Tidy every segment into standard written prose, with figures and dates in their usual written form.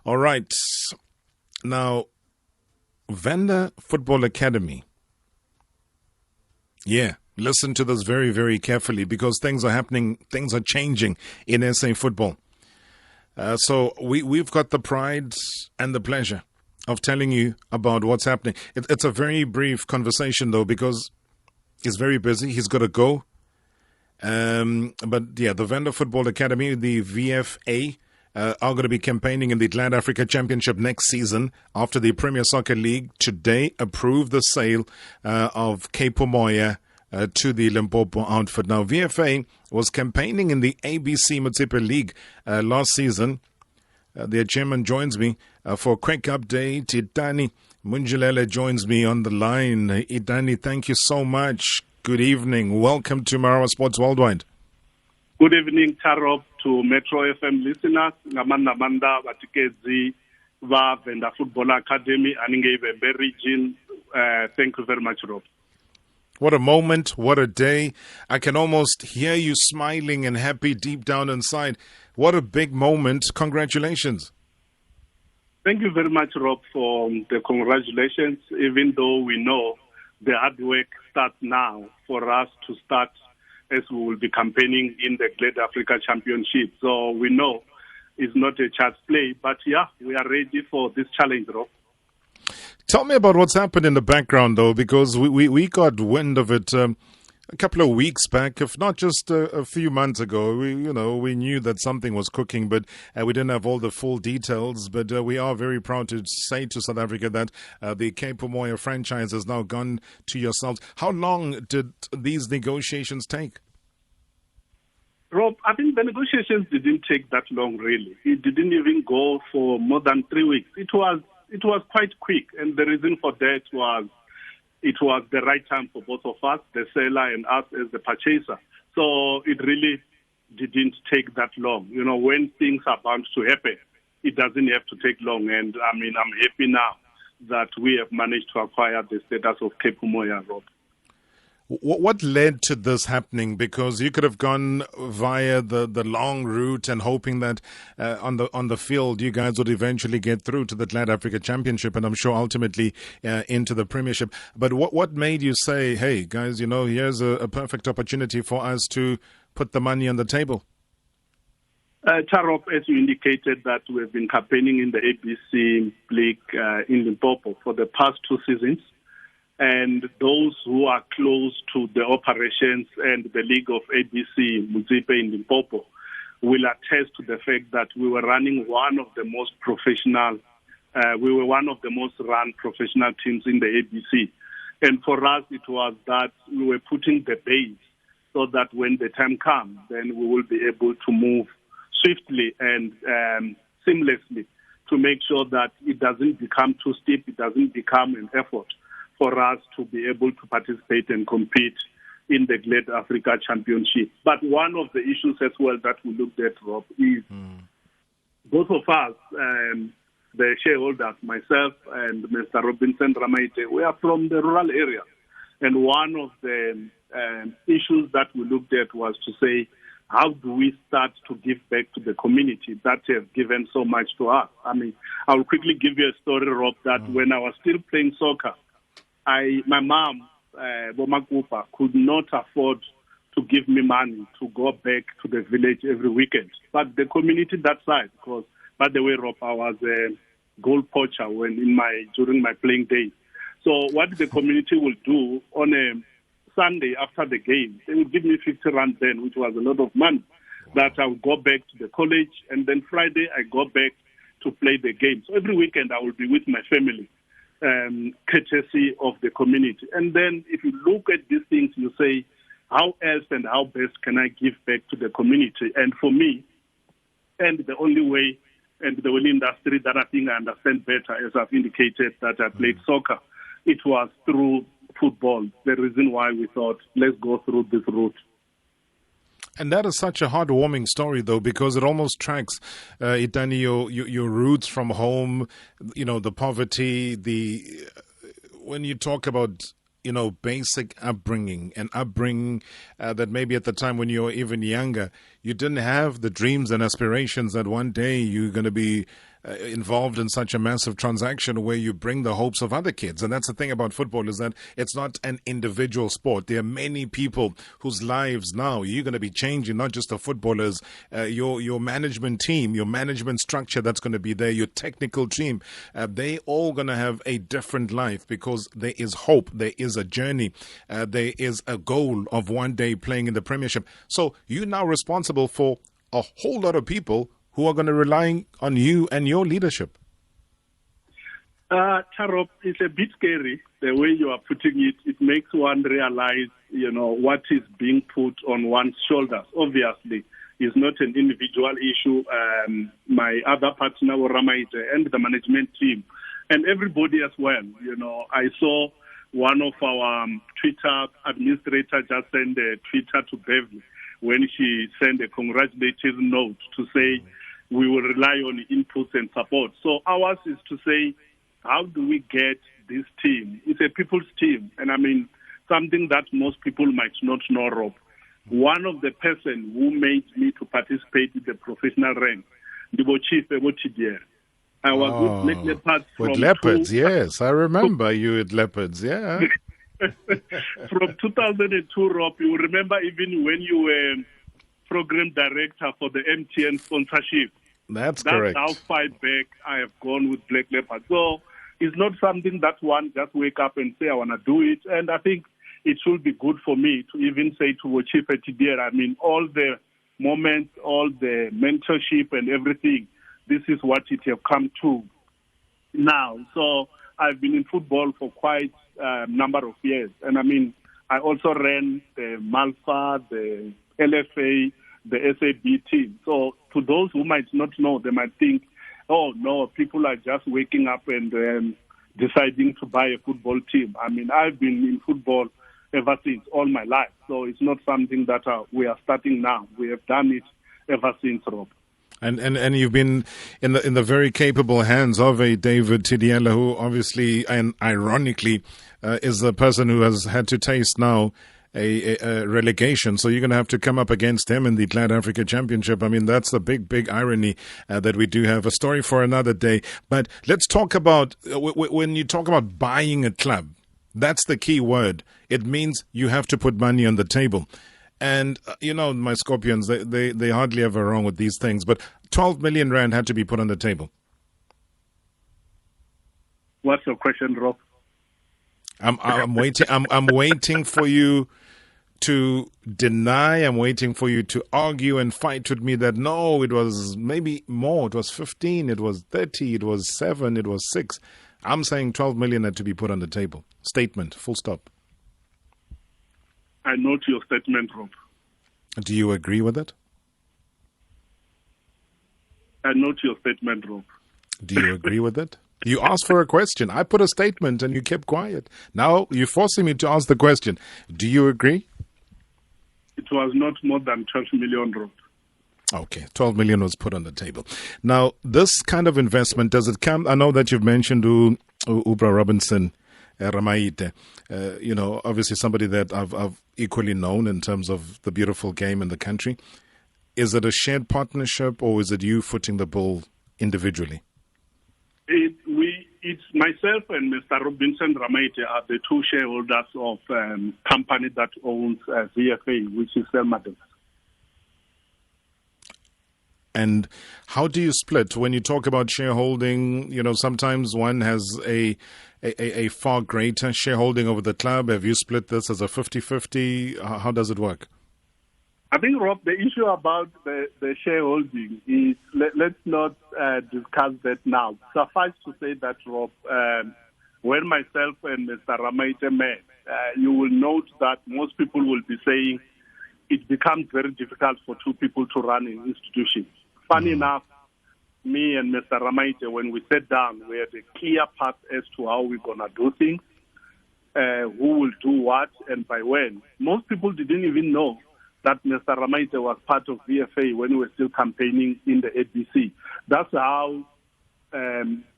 All right. Now, Venda Football Academy. Yeah, listen to this very, very carefully because things are happening, things are changing in SA football. So we've got the pride and the pleasure of telling you about what's happening. It's a very brief conversation, though, because he's very busy. He's got to go. But yeah, the Venda Football Academy, the VFA, are going to be campaigning in the Glad Africa Championship next season after the Premier Soccer League today approved the sale of Cape Umoya to the Limpopo outfit. Now, VFA was campaigning in the ABC Municipal League last season. Their chairman joins me for a quick update. Itani Munzhelele joins me on the line. Itani, thank you so much. Good evening. Welcome to Marawa Sports Worldwide. Good evening, Tarop, to Metro FM listeners. Ngamanda batikezi va Venda Football Academy and region. Thank you very much, Rob. What a moment, what a day. I can almost hear you smiling and happy deep down inside. What a big moment. Congratulations. Thank you very much, Rob, for the congratulations, even though we know the hard work starts now for us to start as we will be campaigning in the Glad Africa Championship. So we know it's not a child's play, but yeah, we are ready for this challenge, Rob. Tell me about what's happened in the background, though, because we got wind of it a couple of weeks back, if not just a few months ago. We knew that something was cooking, but we didn't have all the full details. But we are very proud to say to South Africa that the Cape Umoya franchise has now gone to yourselves. How long did these negotiations take? Rob, I think the negotiations didn't take that long, really. It didn't even go for more than 3 weeks. It was quite quick, and the reason for that was it was the right time for both of us, the seller and us as the purchaser. So it really didn't take that long. When things are bound to happen, it doesn't have to take long. And I mean, I'm happy now that we have managed to acquire the status of Cape Umoya, Rob. What led to this happening? Because you could have gone via the long route and hoping that on the field you guys would eventually get through to the Glad Africa Championship and I'm sure ultimately into the Premiership. But what made you say, hey guys, here's a perfect opportunity for us to put the money on the table? Charop, as you indicated, that we've been campaigning in the ABC League in Limpopo for the past 2 seasons. And those who are close to the operations and the league of ABC Municipal in Limpopo will attest to the fact that we were running one of the most run professional teams in the ABC. And for us, it was that we were putting the base so that when the time comes, then we will be able to move swiftly and seamlessly to make sure that it doesn't become too steep, it doesn't become an effort for us to be able to participate and compete in the Glad Africa Championship. But one of the issues as well that we looked at, Rob, is both of us, the shareholders, myself and Mr. Robinson Ramaite, we are from the rural area. And one of the issues that we looked at was to say, how do we start to give back to the community that has given so much to us? I mean, I'll quickly give you a story, Rob, that when I was still playing soccer, my mom, Bomakupa, could not afford to give me money to go back to the village every weekend. But the community that side, because, by the way, Rob, I was a goal poacher during my playing days. So what the community will do on a Sunday after the game, they will give me 50 rand then, which was a lot of money, that I will go back to the college. And then Friday, I go back to play the game. So every weekend, I will be with my family. Courtesy of the community. And then if you look at these things, you say, how else and how best can I give back to the community? And for me, and the only way and the only industry that I think I understand better, as I've indicated, that I played soccer, it was through football. The reason why we thought, let's go through this route. And that is such a heartwarming story, though, because it almost tracks, Itani, your roots from home, the poverty, when you talk about, basic upbringing that maybe at the time when you were even younger, you didn't have the dreams and aspirations that one day you're going to be involved in such a massive transaction where you bring the hopes of other kids. And that's the thing about football, is that it's not an individual sport. There are many people whose lives now you're going to be changing, not just the footballers, your management team, your management structure that's going to be there, your technical team. They all going to have a different life because there is hope, there is a journey, there is a goal of one day playing in the Premiership. So you're now responsible for a whole lot of people who are going to rely on you and your leadership. Tarop, it's a bit scary the way you are putting it. It makes one realize, what is being put on one's shoulders. Obviously, it's not an individual issue. My other partner, Ramaite, and the management team, and everybody as well. I saw one of our Twitter administrators just send a Twitter to Beverly when she sent a congratulatory note to say we will rely on inputs and support. So ours is to say, how do we get this team? It's a people's team. And I mean, something that most people might not know, Rob. One of the person who made me to participate in the professional ranks, the Chief Ebotidier. I was with Leopards. With Leopards, yes. I remember you at Leopards, yeah. From 2002, Rob, you remember even when you were program director for the MTN sponsorship. That's correct. That's how far back I have gone with Black Leopard. So it's not something that one just wake up and say, I want to do it. And I think it should be good for me to even say to Chief Etidier, I mean, all the moments, all the mentorship and everything, this is what it have come to now. So I've been in football for quite a number of years. And I mean, I also ran the Malfa, the LFA, the SAB team. So to those who might not know, they might think, oh, no, people are just waking up and deciding to buy a football team. I mean, I've been in football ever since, all my life. So it's not something that we are starting now. We have done it ever since, Rob. And you've been in the very capable hands of a David Tidiela, who obviously and ironically is the person who has had to taste now a relegation. So you're going to have to come up against him in the Glad Africa Championship. I mean, that's the big irony that we do have. A story for another day. But let's talk about, when you talk about buying a club, that's the key word. It means you have to put money on the table. And, my Scorpions, they hardly ever wrong with these things. But 12 million rand had to be put on the table. What's your question, Rob? I'm waiting. I'm waiting for you to deny. I'm waiting for you to argue and fight with me that no, it was maybe more. It was 15. It was 30. It was 7. It was 6. I'm saying 12 million had to be put on the table. Statement. Full stop. I note your statement, Rob. Do you agree with it? I note your statement, Rob. Do you agree with it? You asked for a question. I put a statement and you kept quiet. Now you're forcing me to ask the question. Do you agree? It was not more than 12 million, Rob. Okay, 12 million was put on the table. Now, this kind of investment, does it come? I know that you've mentioned Ubra Robinson, Ramaite, obviously somebody that I've equally known in terms of the beautiful game in the country. Is it a shared partnership or is it you footing the bill individually? It's myself and Mr. Robinson Ramaite are the two shareholders of company that owns VFA, which is Selmadov. And how do you split when you talk about shareholding? Sometimes one has a far greater shareholding over the club. Have you split this as a 50-50? How does it work? I think, Rob, the issue about the shareholding is, let's not discuss that now. Suffice to say that, Rob, when myself and Mr. Ramaite met, you will note that most people will be saying it becomes very difficult for two people to run an institution. Funny enough, me and Mr. Ramaite, when we sat down, we had a clear path as to how we're going to do things, who will do what, and by when. Most people didn't even know that Mr. Ramaite was part of VFA when we were still campaigning in the ABC. That's how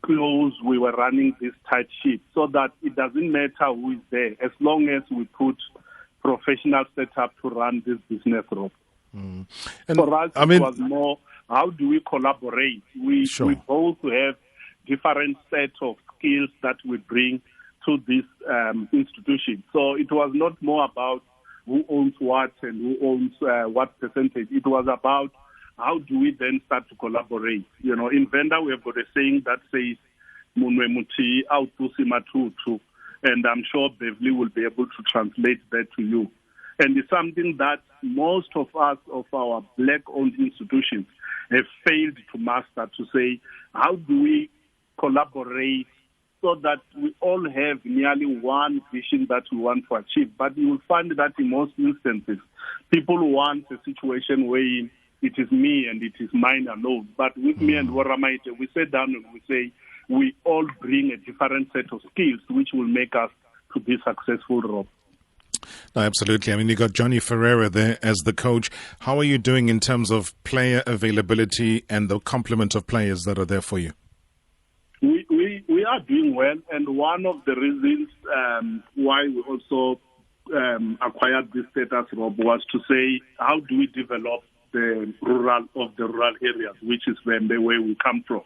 close we were running this tight ship, so that it doesn't matter who is there, as long as we put professional setup to run this business, Rob. And for us, it was more how do we collaborate? We both have different sets of skills that we bring to this institution. So it was not more about who owns what and who owns what percentage. It was about how do we then start to collaborate. You know, in Venda, we have got a saying that says, Munwe muti autusi matutu, and I'm sure Beverly will be able to translate that to you. And it's something that most of us, of our black-owned institutions, have failed to master, to say, how do we collaborate so that we all have nearly one vision that we want to achieve. But you will find that in most instances, people want a situation where it is me and it is mine alone. But with me and Waramaite, we sit down and we say, we all bring a different set of skills which will make us to be successful, Rob. No, absolutely. I mean, you got Johnny Ferreira there as the coach. How are you doing in terms of player availability and the complement of players that are there for you? We are doing well, and one of the reasons why we also acquired this status, Rob, was to say, how do we develop the rural areas, which is where we come from.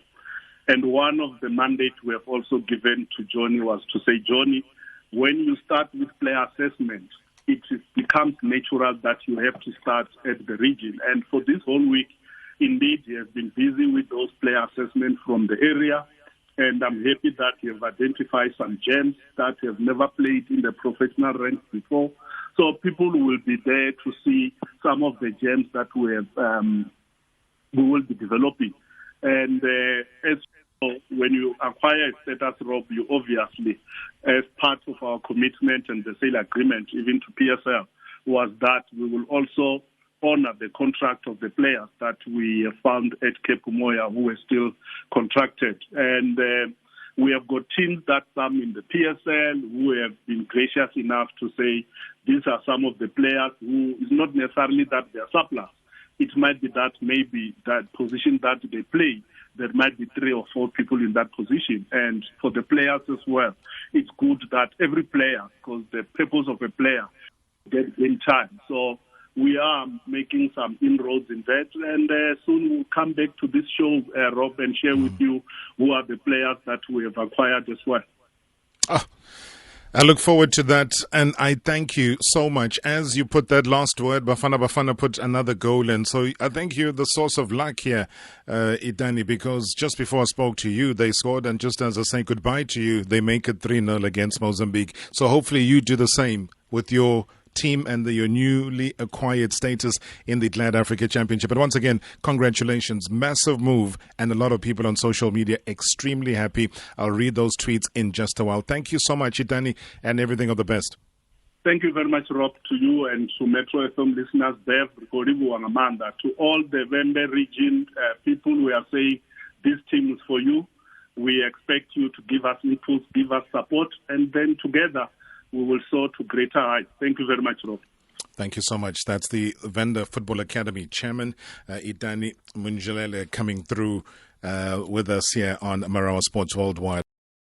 And one of the mandates we have also given to Johnny was to say, Johnny, when you start with player assessment, it becomes natural that you have to start at the region. And for this whole week, indeed, he has been busy with those player assessments from the area. And I'm happy that you have identified some gems that have never played in the professional ranks before. So people will be there to see some of the gems that we will be developing. And as when you acquire a status, Rob, you obviously, as part of our commitment and the sale agreement, even to PSL, was that we will also honor the contract of the players that we found at Cape Umoya who were still contracted. And we have got teams that some in the PSL who have been gracious enough to say these are some of the players who is not necessarily that they're surplus. It might be that maybe that position that they play, there might be 3 or 4 people in that position. And for the players as well, it's good that every player, because the purpose of a player, gets in time. So we are making some inroads in that, and soon we'll come back to this show, Rob, and share with you who are the players that we have acquired as well. I look forward to that, and I thank you so much. As you put that last word, Bafana put another goal in. So I think you're the source of luck here, Itani, because just before I spoke to you, they scored, and just as I say goodbye to you, they make it 3-0 against Mozambique. So hopefully you do the same with your team and your newly acquired status in the Glad Africa Championship. But once again, congratulations. Massive move, and a lot of people on social media extremely happy. I'll read those tweets in just a while. Thank you so much, Itani, and everything of the best. Thank you very much, Rob, to you and to Metro FM listeners, Bev, Koribu, and Amanda. To all the Venda region people, we are saying this team is for you. We expect you to give us inputs, give us support, and then together we will soar to greater heights. Thank you very much, Rob. Thank you so much. That's the Venda Football Academy chairman, Itani Munzhelele, coming through with us here on Marawa Sports Worldwide.